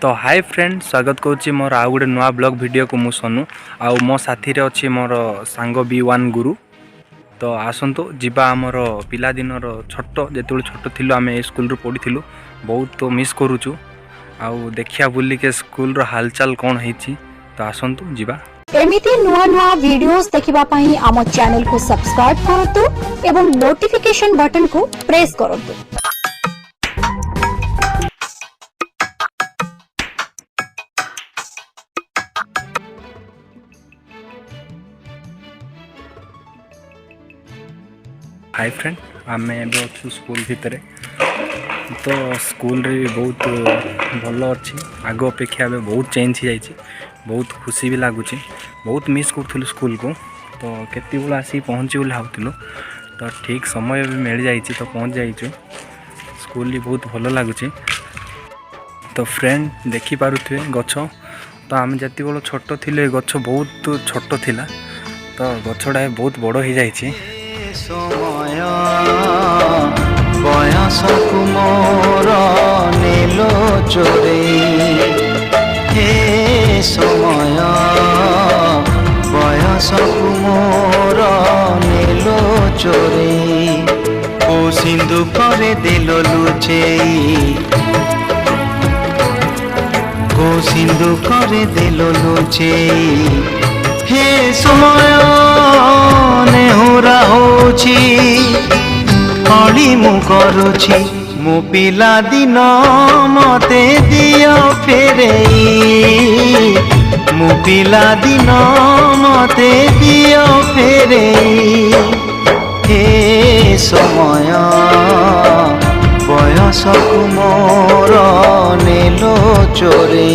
तो hi friend स्वागत करुच्ची मोर आउ गोटे नुआ ब्लॉग वीडियो को मु सोनू आउ मो साथी रे अच्छी मोर सांग B1 गुरु। तो आसतु जीवा आमर पिला दिन छोट जो छोट थिलु आम ए स्कूल पढ़ी बहुत तो मिस करुचु आउ देखिया बुली के स्कूल रो हालचाल कौन होईची। तो आसतु जीवा एमिति नुआ नुआ वीडियोस देखिबा पई आम चैनल को सब्सक्राइब करतु एवं नोटिफिकेशन बटन को प्रेस करतु। हाय फ्रेंड आम अच्छु स्कूल भितर तो स्कूल रे बहुत भल अच्छी आग अपेक्षा बहुत चेंज हो जाए बहुत खुशी भी लगुच बहुत मिस करूँ स्कूल को। तो केत बेला आसिक पहुँचू भावुलु तो ठीक समय भी मिल जाए तो पहुँच जाइए स्कूल भी बहुत भल लगुच। तो फ्रेंड देखिपे गछ तो आम जिते बड़ छोट थे गछ बहुत छोट थिला तो गछटा बहुत बड़ हो जाए। समय बयस कुमोर नेलो चोरे हे समय बयस कुमोर नेलो चोरे ओ सिंधु करे देलो लुचे ओ सिंधु करे देलो लुचे हे समय नेहुरा होछि अली मु करुछि मो पिला दिन मते दियो फेरेई मो पिला दिन मते दियो फेरेई हे समय बयस कुमोर नेलो चोरे।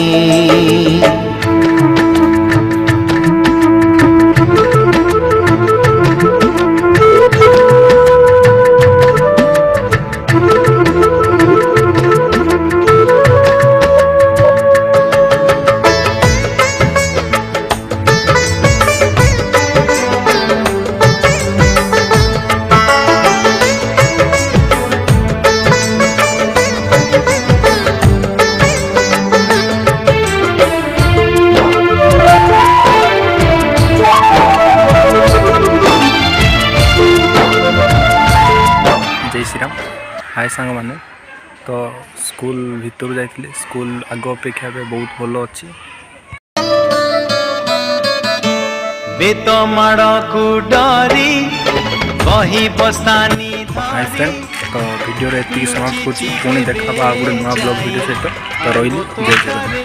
जय श्री राम हाय सांग माने तो स्कूल भीतर जाइए स्कूल आग अपेक्षा बहुत भल अच्छी बेत माड़ को डरी बही बसानी। हाय फ्रेंड तो वीडियो एति समाप्त कर पुणी देखा गोटे नुआ ब्लॉग वीडियो सहित तो रही जय जगन्नाथ।